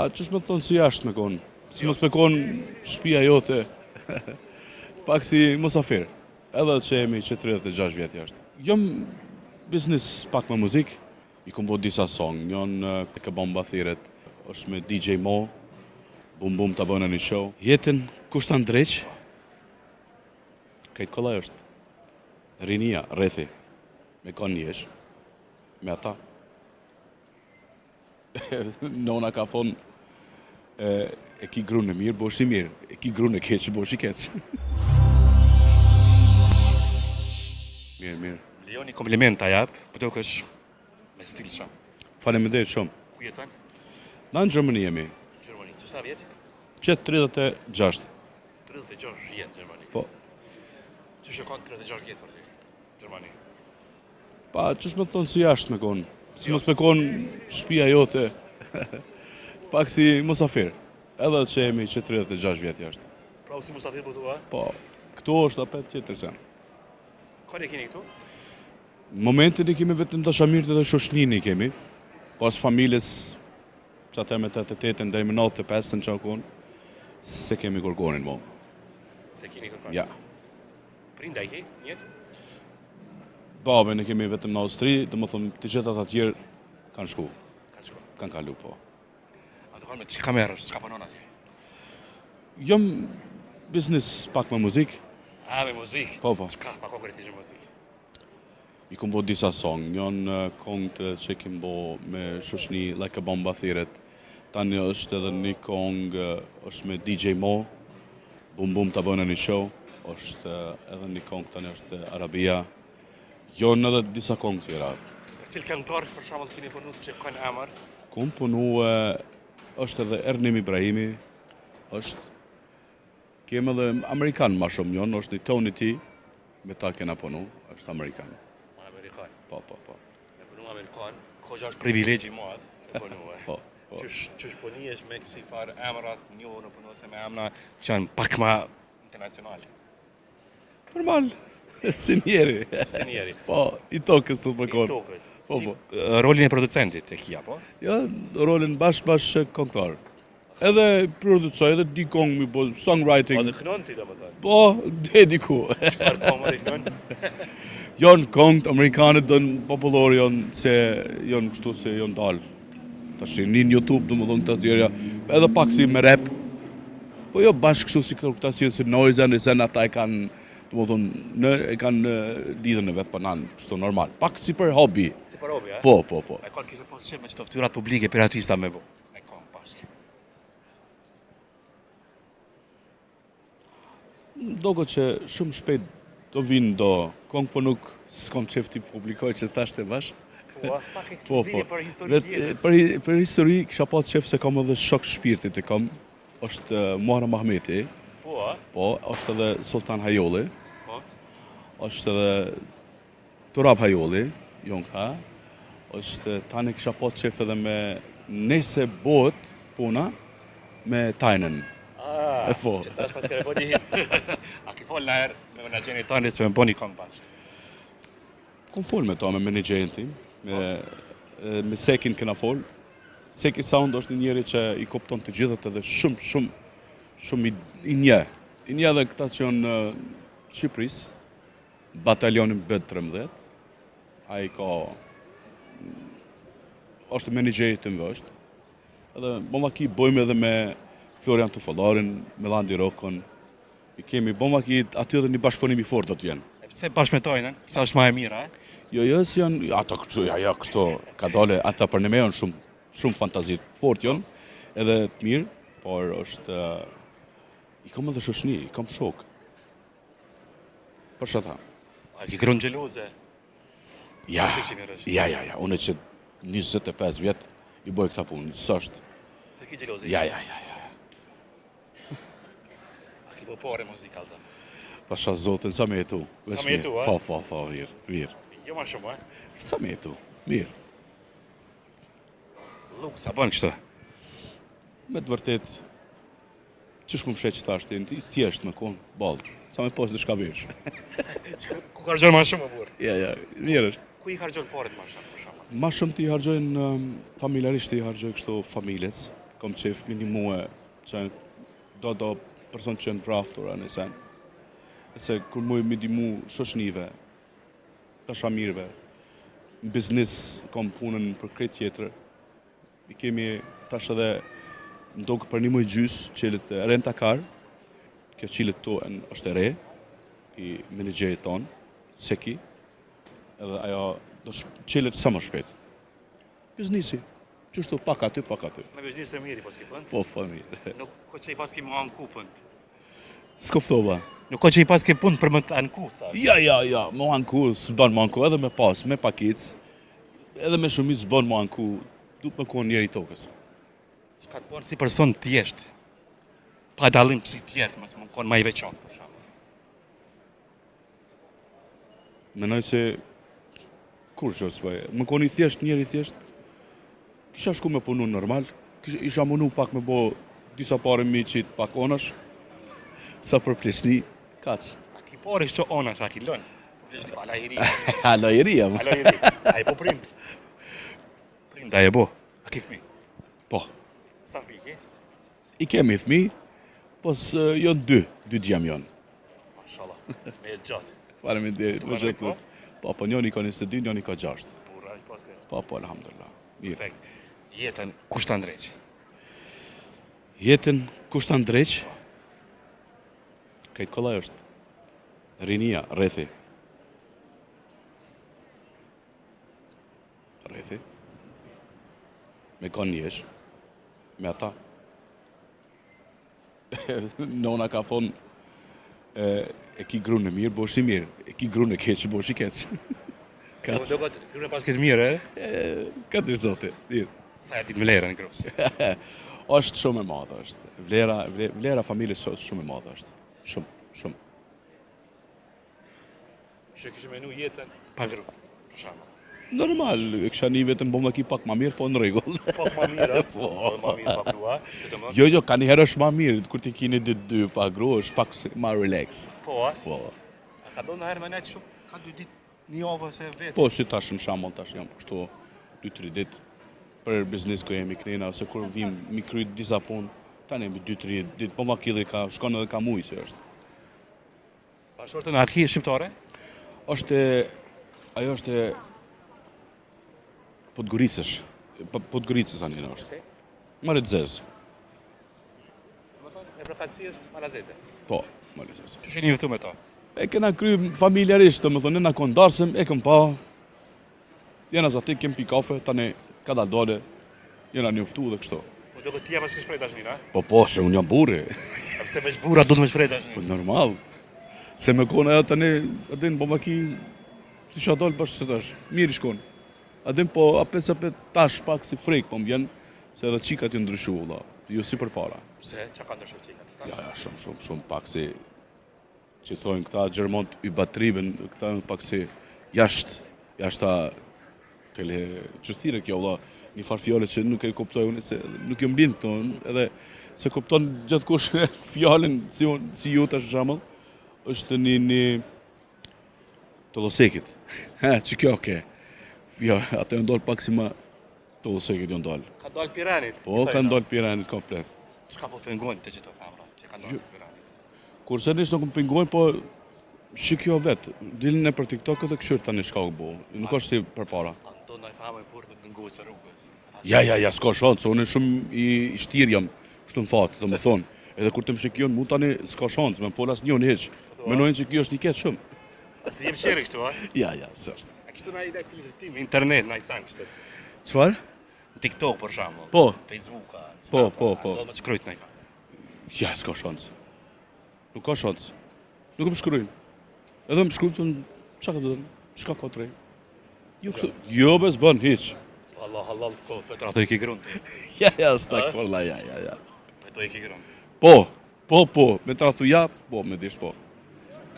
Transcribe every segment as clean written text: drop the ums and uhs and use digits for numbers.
Pa, qësh me thonë si jashtë me konë. Si mos me konë shtëpia jote. Pak si musafir. Edhe që jemi që 36 vjetë jashtë. Jam biznis pak me muzikë. I kom bo disa song. Njën ke bomba thiret. Është me DJ Mo. Bum bum të bënë një show. Jetën kushtan dreq. Krejt kolla është. Rinia, rethi. Me kanë njesh. Me ata. Nona ka thonë e ki grunë e mirë, bosh i mirë. E ki grunë e keqë, bosh i keqë. Mirë, mirë. Lejoni komplimenta jap, po do kësh me stil shumë. Faleminderit shumë. Ku jeton? Na në Gjermani jemi. Gjermani. Që sa vjet? Qetë 36. 36 vjet Gjermani. Po. Që shkon 36 vjet për ty? Gjermani. Pa, qësh me thonë si jashtë me konë. Si mos me konë shtëpia jote. Pak si musafir. Edhe që jemi që 36 vjetë jashtë. Pra si musafir po thua? Po, këtu është apet tjetër sen. Ka ne keni këtu? Momentin i kemi vetëm dashamirët dhe shoshnin i kemi. Pas familjes që atë me 88 deri me 95 në qakon, se kemi kërkonin mo. Se keni kërkonin? Ja. Prinda i ke, njetë? Babën e kemi vetëm në Austri, dhe më thëmë të gjithat atjerë kanë shku. Kanë kalu, po. A të kanë me që kamerës, që ka përnon atje? Jam biznis pak me muzikë. A, me muzikë? Po, po. Qka, pa konkretisht me muzikë? I kom bo disa song, njën kongë që kim bo me shoshni Like a Bomba thiret. Tani është edhe një kongë, është me DJ Mo, Bum Bum të bënë një show. është edhe një kongë tani është Arabia. Jonë edhe disa kongë tjera. Cilë këngëtar për shembull keni punu që kanë emër? Kom punu është edhe Ernim Ibrahimi, është kemë edhe Amerikan ma shumë njën, është një Tony T, me ta kena punu, është Amerikan. Amerikan? Po, po, po. Me punu Amerikan, ko është privilegji madh me punu. Po, po. Qysh punijesh me kësi par emrat njohë në punu se me emra që janë pak ma internacionale? Normal, si njeri. Si njeri? Po, i tokës të të më konë. I tokës? Po, po. Rolin e producentit e kia, po? Ja, rolin bashkë kongtar. Edhe producoj, edhe di kongë mi bo, songwriting. Po, dhe kënon ti do më tonë? Po, dediku. Qëfar kongë më dhe kënon? Jonë kongët, Amerikanët dënë popullor jonë, se jonë kështu se jonë dalë. Ta shinin YouTube, du më dhënë të tjerja, edhe pak si me rap. Po jo bashkë kështu si këta si Noise, nëse ata e kanë, du më dhënë, e kanë lidhën e vetë për nanë, kështu normal. Pak si për hobi. Si për hobi, a? Po, po, po. E kanë kishë pas qëmë me qëto ftyrat publike për artista me bo. E kanë bashkë. Dogo që shumë shpejt do vinë do kongë, po nuk s'kom qef t'i publikoj që thashtë e bashkë. Po, pak ekskluzive për histori tjetës. Për histori, kisha pa qef se kam edhe shok shpirtit e kam. Është Muharrem Ahmeti. Po, a? Po, është edhe Sultan Hayoli. Po. Është edhe Turab Hayoli, jonë këta. është tani kisha pa qef edhe me nese bot puna me Tajnen. Po. Që tash pas kërë po një hit. A ki fol në herë me menagjeni tani se me bo një kongë bashkë? Kom fol me ta, me menagjerin tim, me Sekin kena fol. Seki Sound është një njeri që i kopton të gjithët edhe shumë i një. I një edhe këta që janë në Shqipëris, batalionin B13. Ai ka është menagjeri tim vështë. Edhe bomaki bojmë edhe me Florian Tufallarin, Melandi Rokon. I kemi bomaki aty edhe një bashkëpunim i fortë do të vjen. Pse bashkë me Tajnen? Sa është më e mira, Jo, si janë ata kështu, ka dole ata për ne me janë shumë fantazit fort janë, edhe të mirë, por është i kam edhe shoshni, i kam shok. Për shata. A ki grunë gjeloze? Ja, unë që 25 vjet i boj këta punë, s'është. Se ki gjeloze? Ja. A ki po pare muzikalza? Pasha zotin, sa me jetu. Sa me jetu, a? Po, mirë. Jo ma shumë, Sa me jetu, mirë. Luk, sa bën kështë? Me të vërtet, qësh më mshet që thashtë, i thjesht me konë, balë, sa me posë në shka vesh. Ku hargjojnë ma shumë, burë? Ja, mirë është. Ku i hargjojnë paret ma shumë, për shumë? Ma shumë ti hargjojnë familjarisht, i hargjoj kështu familjes. kom qef minimue që do person që në vraftura në sen. Se kur muj mi dimu shoshnive, tashamirve, në biznis kom punën për krejt tjetër. I kemi tash edhe ndokë për një muj gjys, qelet rentakar, kjo qilet to është e re, i menegjerit tonë, Seki, edhe ajo do qelet sa më shpejt. Biznisi, qështu pak aty. Në biznis e mirë i pas ki pënd? Po, mirë. Nuk ko që i pas ki më anku pënd? Skoptova. Nuk ko që i pas ki pënd për më të anku, ta? Ja, më anku, s'ban më anku, edhe me pas, me pakic, edhe me shumit s'ban më anku, du të më konë njeri tokës. S'ka të përë si person tjeshtë, pa dalim si tjetë, mësë më konë ma i veçonë, për shumë. Menoj se, kur që s'paj, më konë i thjesht, njeri thjesht, kisha shku me punu normal, isha munu pak me bo disa pare mi qitë pak onash, sa për plesni, kac. A ki pare shto onash, a ki lënë? Ala i ri. Ala i ri, Ala i ri. A i po prind. Prind, a i bo. A ki fmi? Po. Sa fmi ki? I kemi thmi, pos jonë dy djem jonë. Mashallah, me e gjatë. Faleminderit, më shekru. Po, njoni ka 22, njoni ka 6. Burra, i paske. Po, alhamdulillah. Mirë. Perfekt. Jetën, kush të ndreq? Jetën, kush të ndreq? Krejt kollaj është. Rinia, rrethi. Rrethi. Me kanë njesh. Me ata. Nona ka thonë, e ki grunë e mirë, bosh i mirë. E ki grunë e keqë, bosh i keqë. Do këtë grune pas këtë mirë, e? Katër zote, mirë. Sa e ti me lera në grusë? është shumë e madhe, është. Vlera familjes është shumë e madhe, është. Shumë. Që kishë menu jetën pa gru, për shama. Normal, e kisha një vetën bo më ki pak ma mirë, po në regull. Pak ma mirë, Po. Ma mirë pa grua, që të më... Jo, ka një herë është ma mirë, kur ti kini dy pa gru, është pak ma relax. Po, a? Po. A ka do në herë me nejtë shumë, ka 2 ditë, një ovë se vetë. Po, si tash në shamon, tash jam kështu 2-3 ditë për biznis ku jemi knena, ose kur vim mi kryt disa punë, tani me 2-3 ditë, po ma kidhe ka, shkon edhe ka mujë se është. Pa shortën a ki shqiptare? Ajo është Podgoricësh. Podgoricës anin është. Mare të zezë. E përkatësi është Malazete. Po, mare të zezë. Që shë një vëtu me ta? E kena kry familjarisht, të më thonë, na konë darsëm, e këm pa. Jena zati, kem pi kafe, tani ka dal dole, jena njoftu dhe kështu. Po do këtë tia pas kështë prej dashnin, a? Po, se unë jam burri. Se veç bura do të me shprej Po, dashnin. normal. Se me kone ajo tani, adin, po ma ki, si qa dole bashkë se tash, mirë i shkon. Adin, po, apet tash pak si frejk, po m'vjen, se edhe qikat ju ndryshu, la, ju si për para. Se, që ka ndryshu qikat? Ja, shumë pak si, që thojnë këta Gjermont i batriben, këta pak si jashta tele qërthire kjo, la, një farë fjale që nuk e kuptoj unë, se nuk jë mblind këto, edhe se kupton gjithë kush fjallin si ju të shamëll, është një të losekit. Që kjo, oke. Ja, ato e ndollë pak si ma të losekit ju ndollë. Ka dollë Piranit? Po, ka ndollë Piranit komplet. Qka po pëngojnë të gjithë të famra, që ka dollë Piranit? Kurse nishtë nuk më pingojnë, po shikjo vetë. Dilin e për TikTok edhe këshyrë tani shka u bo. Nuk është si për para. Anton në i famë e purë të ngujë të rrugës. Ja, s'ka shansë, se unë shumë i shtirë jam, kështu në fatë, të më thonë. Edhe kur të më shikjon, mu tani s'ka shansë, me më folas njën heq. Menojnë që kjo është i ketë shumë. Si jem shiri kështu, a? Ja, sështë. A kështu na i dhe tim, internet, na i sanë kështu. Qëfar? TikTok, për shamë. Po. Facebook, Po. Do më që kryt na i famë. Ja, s'ka shansë. Nuk ka shansë. Nuk më shkrujnë. Edhe më shkrujnë të në qa ka dhe shka ka të rej. Jo kështu, jo bez bën, hiq. Allah, ko, Petra, to i ki grunë. Ja, s'tak, valla, ja. To i ki grunë. Po, me tratu ja, po, me dish po.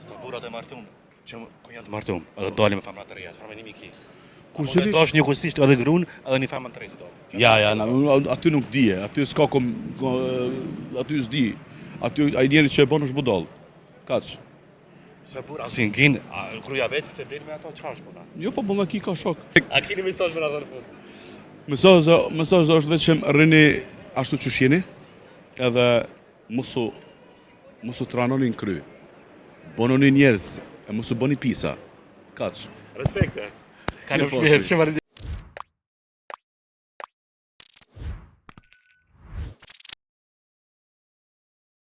Sta burat e martum, që ku janë të martum, edhe dali me famra të reja, s'far me një miki. Kursisht? Do është një kusisht edhe grunë, edhe një famra të rejë që dali. Ja, aty nuk dije, aty s'ka aty s'di. Aty ai njeri që e bon është budall. Kaç? Se bura si n'kin, a gruja vetë, që del me ato, qka është puna? Jo, po me ki ka shok. A kini mesazh me në ato në fund? Mesazh është vetëm rrini ashtu që shjeni, edhe mosu tranoni në kry. Bononi njerëz, e mosu boni pisa. Kaq. Respekte. Ka Mirë në po, shpirë, shi. shumë